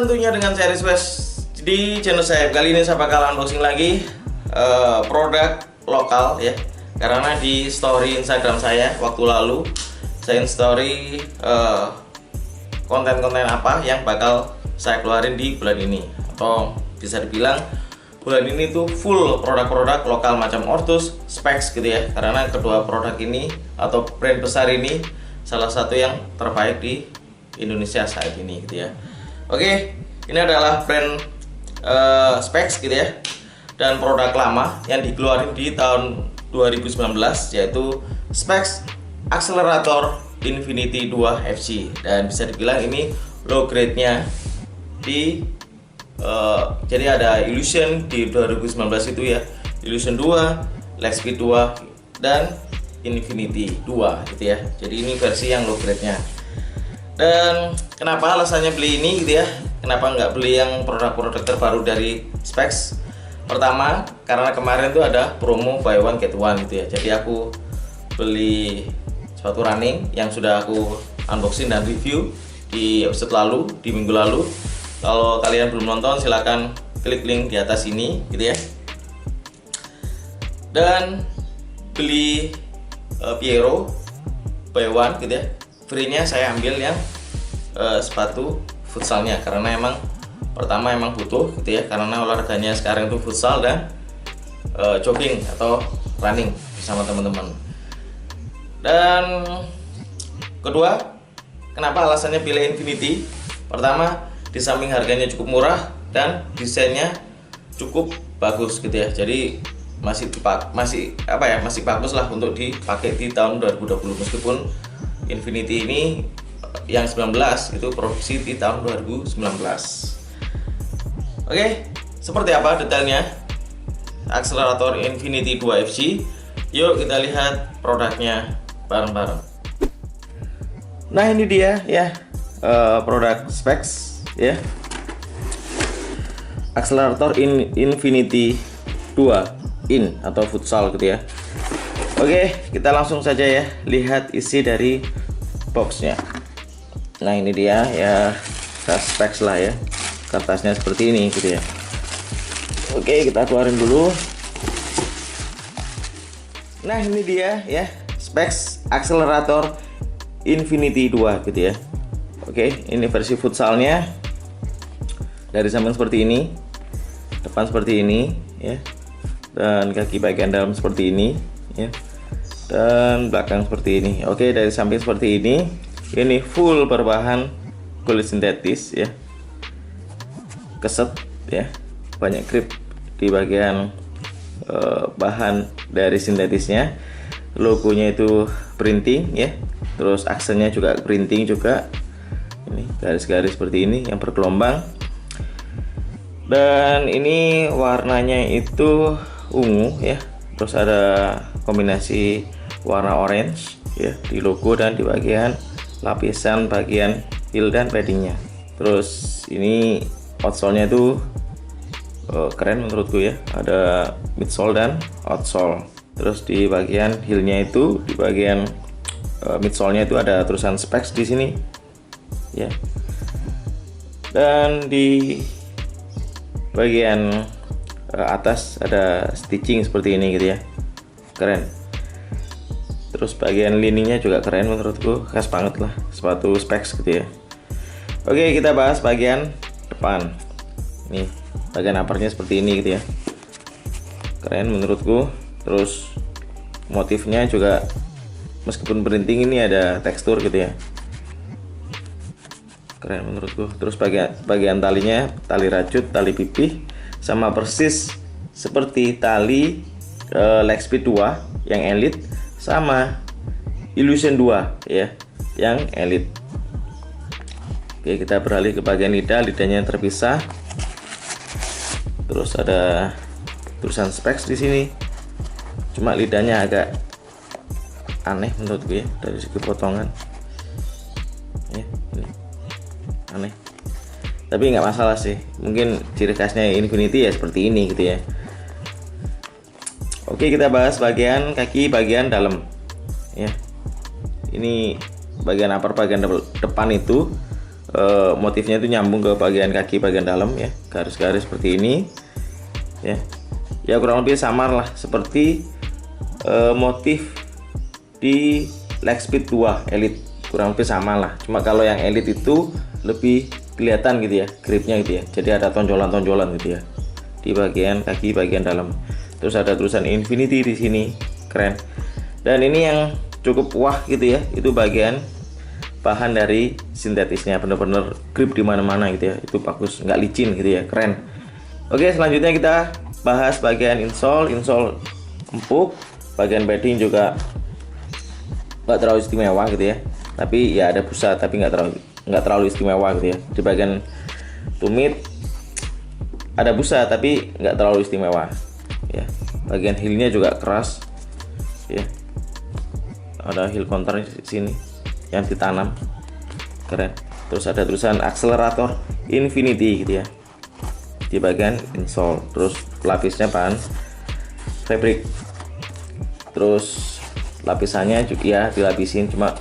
tentunya dengan seri Space di channel saya. Kali ini saya bakal unboxing lagi produk lokal ya. Karena di story Instagram saya waktu lalu saya story konten-konten apa yang bakal saya keluarin di bulan ini, atau bisa dibilang bulan ini tuh full produk-produk lokal macam Ortus, Specs gitu ya. Karena kedua produk ini atau brand besar ini salah satu yang terbaik di Indonesia saat ini gitu ya. Oke, ini adalah brand Specs gitu ya, dan produk lama yang dikeluarin di tahun 2019 yaitu Specs Accelerator Infinity 2 FC, dan bisa dibilang ini low grade nya di jadi ada Illusion di 2019 itu ya, Illusion 2, Lightspeed 2 dan Infinity 2 gitu ya. Jadi ini versi yang low grade nya. Dan kenapa alasannya beli ini gitu ya, kenapa nggak beli yang produk-produk terbaru dari Specs? Pertama, karena kemarin tuh ada promo buy one get one gitu ya. Jadi aku beli sepatu running yang sudah aku unboxing dan review di episode lalu, di minggu lalu. Kalau kalian belum nonton, silahkan klik link di atas ini gitu ya. Dan beli Piero buy one gitu ya, free-nya saya ambil yang sepatu futsalnya, karena emang pertama emang butuh gitu ya, karena olahraganya sekarang itu futsal dan jogging atau running bersama teman-teman. Dan kedua, kenapa alasannya pilih Infinity? Pertama, di samping harganya cukup murah dan desainnya cukup bagus gitu ya. Jadi masih bagus lah untuk dipakai di tahun 2020, meskipun Infinity ini yang 19 itu produksi di tahun 2019. Oke, seperti apa detailnya Accelerator Infinity 2 FC? Yuk kita lihat produknya bareng-bareng. Nah, ini dia ya, produk Specs ya, Accelerator Infinity 2 in atau futsal gitu ya. Oke, kita langsung saja ya lihat isi dari boxnya. Nah, ini dia ya, Specs lah ya, kertasnya seperti ini gitu ya. Oke, kita keluarin dulu. Nah, ini dia ya, Specs Accelerator Infinity 2 gitu ya. Oke, ini versi futsalnya. Dari samping seperti ini, depan seperti ini ya, dan kaki bagian dalam seperti ini ya, dan belakang seperti ini. Oke, dari samping seperti ini full berbahan kulit sintetis ya, keset ya, banyak grip di bagian bahan dari sintetisnya. Logonya itu printing ya, terus aksennya juga printing juga. Ini garis-garis seperti ini yang bergelombang, dan ini warnanya itu ungu ya, terus ada kombinasi warna orange ya di logo dan di bagian lapisan bagian heel dan paddingnya. Terus ini outsole-nya itu keren menurutku ya, ada midsole dan outsole. Terus di bagian heelnya itu, di bagian midsole-nya itu ada tulisan Specs di sini ya, dan di bagian atas ada stitching seperti ini gitu ya, keren. Terus bagian lininya juga keren menurutku, khas banget lah sepatu Specs gitu ya. Oke, kita bahas bagian depan. Nih, bagian uppernya seperti ini gitu ya, keren menurutku. Terus motifnya juga meskipun printing, ini ada tekstur gitu ya, keren menurutku. Terus bagian talinya, tali rajut, tali pipih, sama persis seperti tali Lightspeed 2 yang Elite sama Illusion 2 ya yang Elite. Oke, kita beralih ke bagian lidah. Lidahnya terpisah. Terus ada tulisan Specs di sini. Cuma lidahnya agak aneh menurutku ya, dari segi potongan ya, ini aneh. Tapi nggak masalah sih, mungkin ciri khasnya Infinity ya seperti ini gitu ya. Oke, kita bahas bagian kaki bagian dalam ya. Ini bagian upper, bagian depan itu motifnya itu nyambung ke bagian kaki bagian dalam ya, garis-garis seperti ini ya. Ya kurang lebih samar lah seperti motif di Lightspeed 2 Elite, kurang lebih sama lah. Cuma kalau yang Elite itu lebih kelihatan gitu ya gripnya gitu ya. Jadi ada tonjolan-tonjolan gitu ya di bagian kaki bagian dalam. Terus ada tulisan Infinity di sini, keren. Dan ini yang cukup wah gitu ya, itu bagian bahan dari sintetisnya, bener-bener grip di mana-mana gitu ya. Itu bagus, nggak licin gitu ya, keren. Oke, selanjutnya kita bahas bagian insole empuk, bagian padding juga nggak terlalu istimewa gitu ya. Tapi ya ada busa, tapi nggak terlalu istimewa gitu ya. Di bagian tumit ada busa tapi nggak terlalu istimewa ya. Bagian heelnya juga keras ya, ada heel counter di sini yang ditanam, keren. Terus ada tulisan akselerator Infinity gitu ya di bagian insole. Terus lapisnya bahan fabric, terus lapisannya juga ya dilapisin, cuma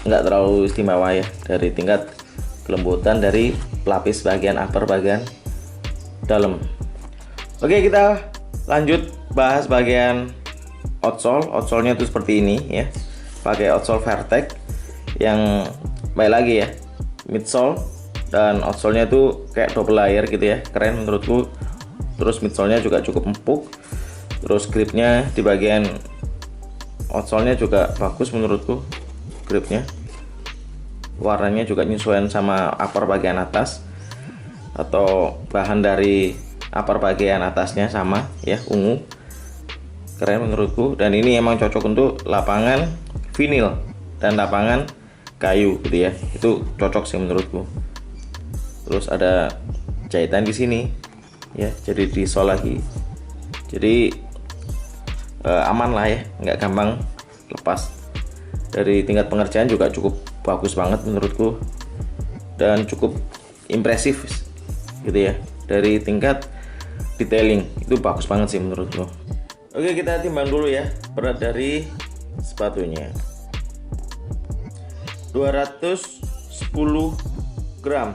nggak terlalu istimewa ya dari tingkat kelembutan dari pelapis bagian upper bagian dalam. Oke, kita lanjut bahas bagian outsole. Outsole-nya itu seperti ini ya, pakai outsole Vertex yang baik lagi ya, midsole dan outsole-nya itu kayak double layer gitu ya, keren menurutku. Terus midsole-nya juga cukup empuk, terus gripnya di bagian outsole-nya juga bagus menurutku, gripnya, warnanya juga nyesuaian sama upper bagian atas atau bahan dari upper bagian atasnya sama ya, ungu, keren menurutku. Dan ini emang cocok untuk lapangan vinil dan lapangan kayu gitu ya, itu cocok sih menurutku. Terus ada jahitan di sini ya, jadi disol lagi, jadi aman lah ya, nggak gampang lepas. Dari tingkat pengerjaan juga cukup bagus banget menurutku dan cukup impresif gitu ya. Dari tingkat detailing itu bagus banget sih menurutku. Oke, kita timbang dulu ya berat dari sepatunya. 210 gram.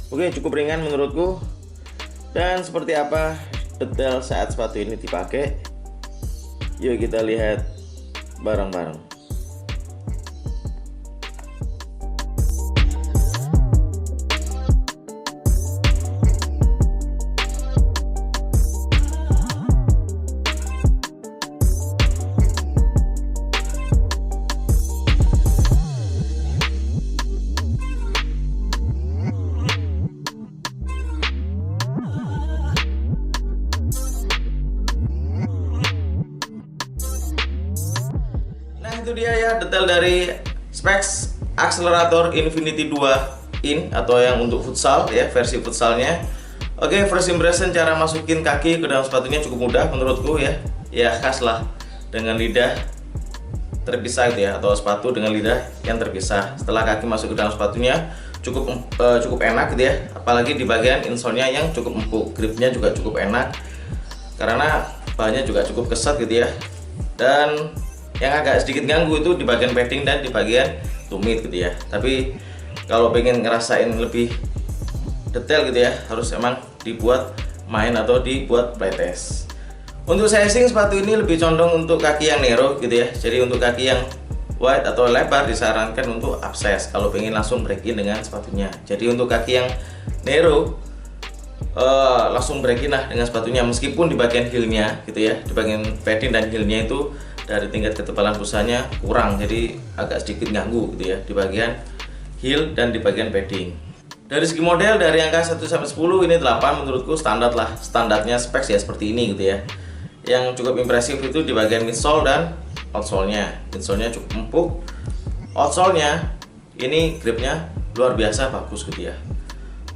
Oke, cukup ringan menurutku. Dan seperti apa detail saat sepatu ini dipakai, yuk kita lihat bareng-bareng. Itu dia ya detail dari specs akselerator Infinity 2 in atau yang untuk futsal ya, versi futsalnya. Oke, first impression cara masukin kaki ke dalam sepatunya cukup mudah menurutku ya. Ya khas lah dengan lidah terpisah gitu ya, atau sepatu dengan lidah yang terpisah. Setelah kaki masuk ke dalam sepatunya cukup enak gitu ya. Apalagi di bagian insole-nya yang cukup empuk, gripnya juga cukup enak karena bahannya juga cukup keset gitu ya. Dan yang agak sedikit ganggu itu di bagian padding dan di bagian tumit gitu ya. Tapi kalau pengen ngerasain lebih detail gitu ya, harus emang dibuat main atau dibuat playtest. Untuk sizing sepatu ini lebih condong untuk kaki yang narrow gitu ya. Jadi untuk kaki yang wide atau lebar disarankan untuk upsize kalau pengen langsung break in dengan sepatunya. Jadi untuk kaki yang narrow langsung break in lah dengan sepatunya, meskipun di bagian heelnya gitu ya, di bagian padding dan heelnya itu dari tingkat ketebalan busanya kurang, jadi agak sedikit ganggu gitu ya di bagian heel dan di bagian padding. Dari segi model dari angka 1 sampai 10 ini 8 menurutku standar lah, standarnya specs ya seperti ini gitu ya. Yang cukup impresif itu di bagian midsole dan outsole-nya. Midsole-nya cukup empuk, outsole-nya ini gripnya luar biasa bagus gitu ya.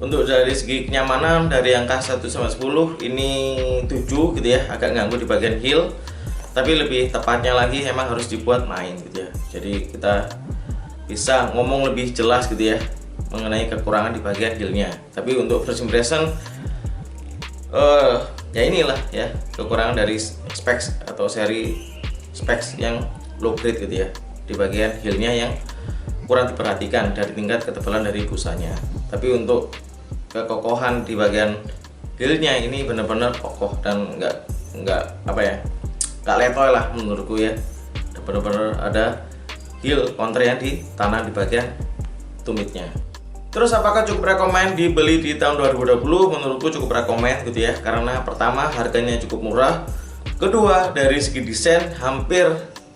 Untuk dari segi kenyamanan dari angka 1 sampai 10 ini 7 gitu ya, agak ganggu di bagian heel. Tapi lebih tepatnya lagi emang harus dibuat main gitu ya. Jadi kita bisa ngomong lebih jelas gitu ya mengenai kekurangan di bagian heelnya. Tapi untuk first impression ya inilah ya kekurangan dari specs atau seri specs yang low grade gitu ya. Di bagian heelnya yang kurang diperhatikan dari tingkat ketebalan dari busanya. Tapi untuk kekokohan di bagian heelnya ini benar-benar kokoh dan nggak letoy lah menurutku ya. Benar-benar ada heel counter yang ditanam di bagian tumitnya. Terus apakah cukup rekomen dibeli di tahun 2020? Menurutku cukup rekomen gitu ya, karena pertama harganya cukup murah, kedua dari segi desain hampir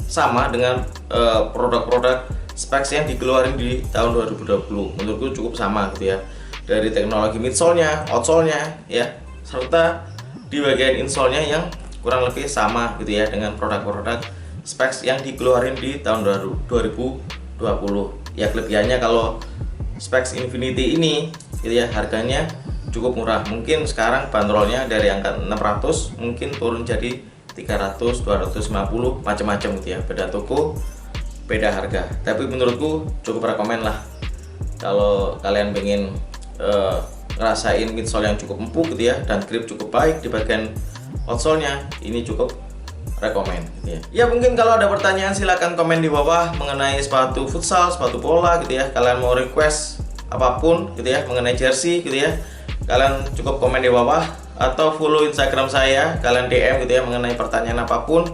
sama dengan produk-produk specs yang dikeluarin di tahun 2020. Menurutku cukup sama gitu ya, dari teknologi midsole-nya, outsole-nya ya, serta di bagian insole-nya yang kurang lebih sama gitu ya dengan produk-produk specs yang dikeluarin di tahun 2020. Ya kelebihannya kalau specs Infinity ini gitu ya, harganya cukup murah. Mungkin sekarang bandrolnya dari angka 600 mungkin turun jadi 300, 250, macam-macam gitu ya. Beda toko, beda harga. Tapi menurutku cukup rekomen lah. Kalau kalian pengen ngerasain midsole yang cukup empuk gitu ya, dan grip cukup baik di bagian outsole-nya, ini cukup rekomen gitu ya. Ya mungkin kalau ada pertanyaan silahkan komen di bawah mengenai sepatu futsal, sepatu bola gitu ya. Kalian mau request apapun gitu ya mengenai jersey gitu ya, kalian cukup komen di bawah atau follow Instagram saya, kalian DM gitu ya mengenai pertanyaan apapun.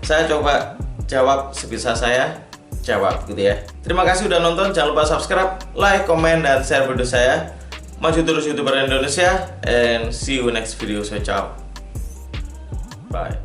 Saya coba jawab sebisa saya jawab gitu ya. Terima kasih udah nonton, jangan lupa subscribe, like, komen, dan share video saya. Maju terus YouTuber Indonesia, and see you next video. So ciao, bye.